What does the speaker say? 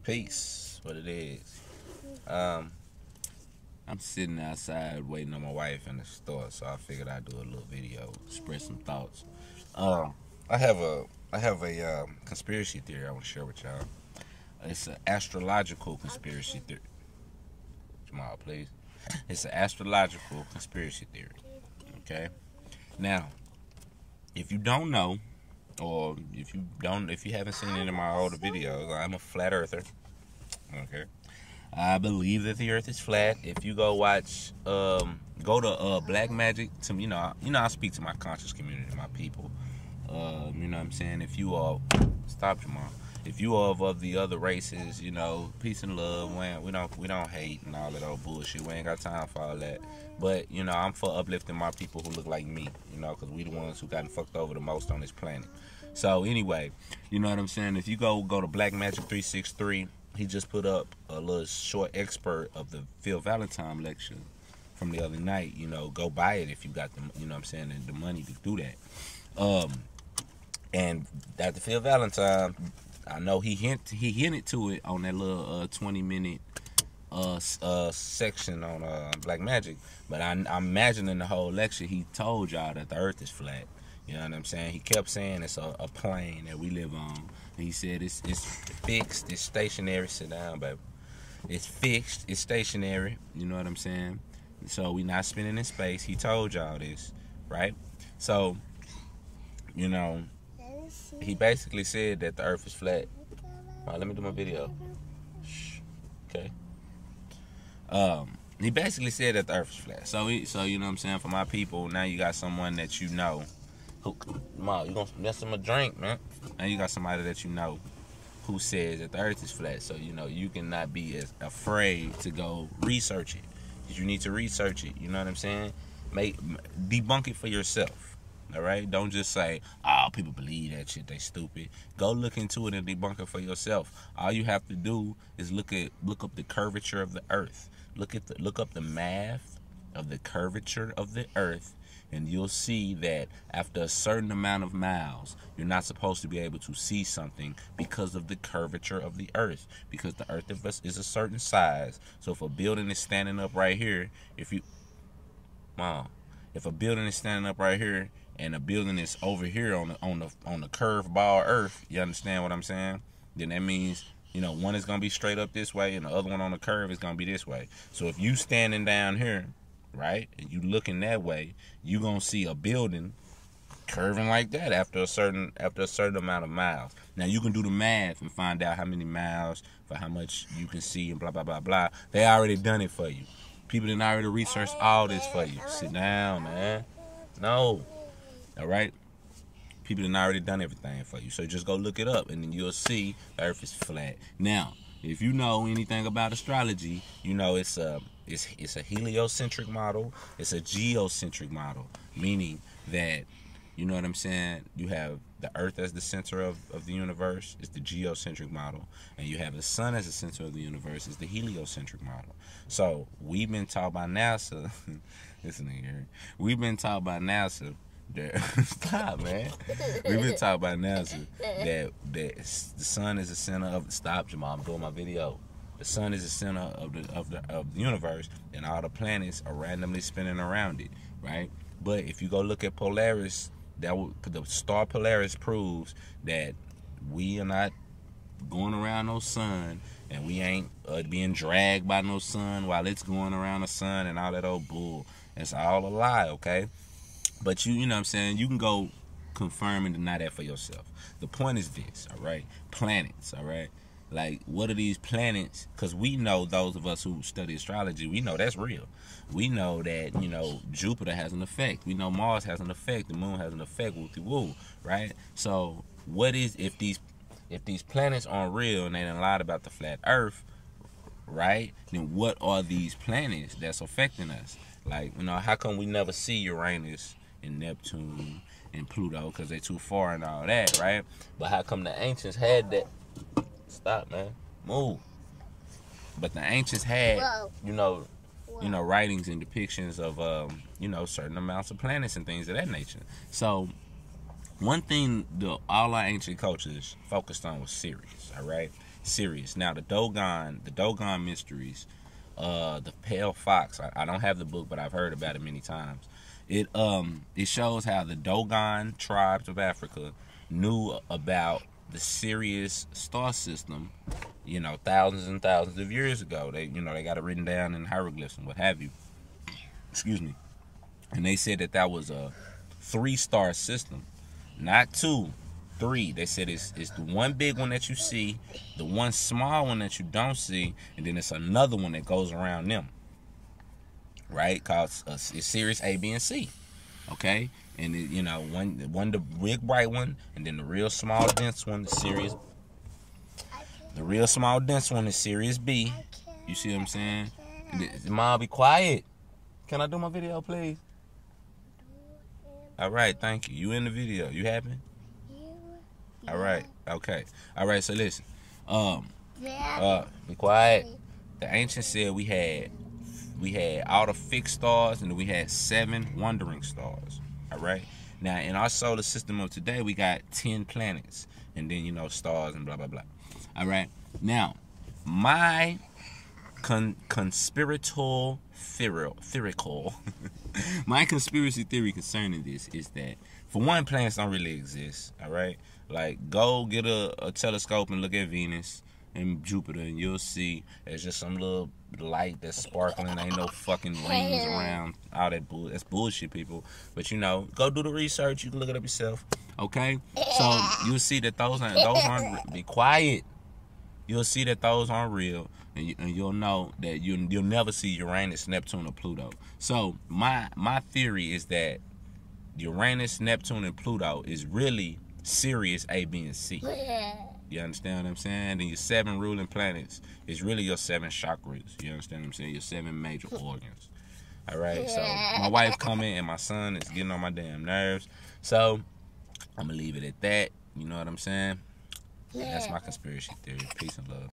Peace, what it is. I'm sitting outside waiting on my wife in the store, so I figured I'd do a little video, express some thoughts. I have a conspiracy theory I want to share with y'all. It's an astrological conspiracy theory. Jamal, please. It's an astrological conspiracy theory. Okay. Now, if you don't know, or if you haven't seen any of my older videos, I'm a flat earther. Okay. I believe that the earth is flat. If you go watch, go to Black Magic, I speak to my conscious community, my people. You know what I'm saying? If you are, stop Jamal. If you are of the other races, peace and love. We don't hate and all that old bullshit. We ain't got time for all that. But I'm for uplifting my people who look like me. Because we the ones who gotten fucked over the most on this planet. So anyway, you know what I'm saying? If you go to Black Magic 363, he just put up a little short expert of the Phil Valentine lecture from the other night. Go buy it if you got the, the money to do that. And Dr. Phil Valentine, I know he hinted to it on that little 20-minute section on Black Magic, but I'm imagining the whole lecture he told y'all that the earth is flat. You know what I'm saying? He kept saying it's a plane that we live on. He said it's fixed, it's stationary. Sit down, baby. It's fixed, it's stationary. You know what I'm saying? So we not spinning in space. He told y'all this, right? So, he basically said that the earth is flat. All right, let me do my video. Shh. Okay. He basically said that the earth is flat. So you know what I'm saying? For my people, now you got someone that you know. Mom, you gonna mess him a drink, man. And you got somebody that you know who says that the earth is flat. So, you cannot be as afraid to go research it. Because you need to research it. You know what I'm saying? Debunk it for yourself. All right? Don't just say, oh, people believe that shit, they stupid. Go look into it and debunk it for yourself. All you have to do is look up the curvature of the earth. Look up the math of the curvature of the earth. And you'll see that after a certain amount of miles, you're not supposed to be able to see something because of the curvature of the earth. Because the earth is a certain size. So if a building is standing up right here, if a building is standing up right here and a building is over here on the curved ball earth, you understand what I'm saying? Then that means one is gonna be straight up this way and the other one on the curve is gonna be this way. So if you standing down here, right, and you looking that way, you gonna see a building curving like that after a certain amount of miles. Now you can do the math and find out how many miles for how much you can see and blah blah blah blah. They already done it for you. People done already researched all this for you. Sit down, man. No, all right. People done already done everything for you. So just go look it up, and then you'll see the earth is flat. Now, if you know anything about astrology, it's a heliocentric model. It's a geocentric model, meaning that, you know what I'm saying, you have the earth as the center of the universe. It's the geocentric model. And you have the sun as the center of the universe. It's the heliocentric model. So we've been taught by NASA, listen here, we've been taught by NASA that, stop, man. We've been taught by NASA that the sun is the center of, stop, Jamal, I'm doing my video. The sun is the center of the universe, and all the planets are randomly spinning around it, right? But if you go look at Polaris, the star Polaris proves that we are not going around no sun, and we ain't being dragged by no sun while it's going around the sun and all that old bull. It's all a lie, okay? But you know what I'm saying? You can go confirm and deny that for yourself. The point is this, all right? Planets, all right? Like, what are these planets? Because we know, those of us who study astrology, we know that's real. We know that, Jupiter has an effect. We know Mars has an effect. The moon has an effect, woo-woo, right? So, what is, if these planets aren't real and they done lied about the flat earth, right? Then what are these planets that's affecting us? Like, how come we never see Uranus and Neptune and Pluto because they're too far and all that, right? But how come the ancients had that? Stop, man. Move. But the ancients had, writings and depictions of, certain amounts of planets and things of that nature. So, one thing all our ancient cultures focused on was Sirius, all right? Sirius. Now the Dogon mysteries, the Pale Fox. I don't have the book, but I've heard about it many times. It shows how the Dogon tribes of Africa knew about the Sirius star system, thousands and thousands of years ago. They got it written down in hieroglyphs and what have you. Excuse me. And they said that was a 3-star system, not 2, 3. They said it's the one big one that you see, the one small one that you don't see, and then it's another one that goes around them. Right? Called it's Sirius A, B, and C. Okay? And one the big bright one, and then the real small dense one, the real small dense one is Sirius B. You see what I'm saying? Mom, be quiet. Can I do my video, please? All right, thank you. You in the video? You happy? All right, okay. All right, so listen. Be quiet. The ancients said we had all the fixed stars, and then we had 7 wandering stars. All right. Now in our solar system of today, we got 10 planets, and then stars and blah blah blah. All right. Now, my conspiratorial my conspiracy theory concerning this is that, for one, planets don't really exist. All right. Like, go get a telescope and look at Venus and Jupiter, and you'll see there's just some little light that's sparkling. Ain't no fucking rings around. All that that's bullshit, people. But go do the research. You can look it up yourself. Okay? So you'll see that those aren't. Be quiet. You'll see that those aren't real, and you'll know that you'll never see Uranus, Neptune, or Pluto. So my theory is that Uranus, Neptune, and Pluto is really Sirius A, B, and C. You understand what I'm saying? Then your 7 ruling planets is really your 7 chakras. You understand what I'm saying? Your 7 major organs. All right. So my wife coming and my son is getting on my damn nerves. So I'm gonna leave it at that. You know what I'm saying? And that's my conspiracy theory. Peace and love.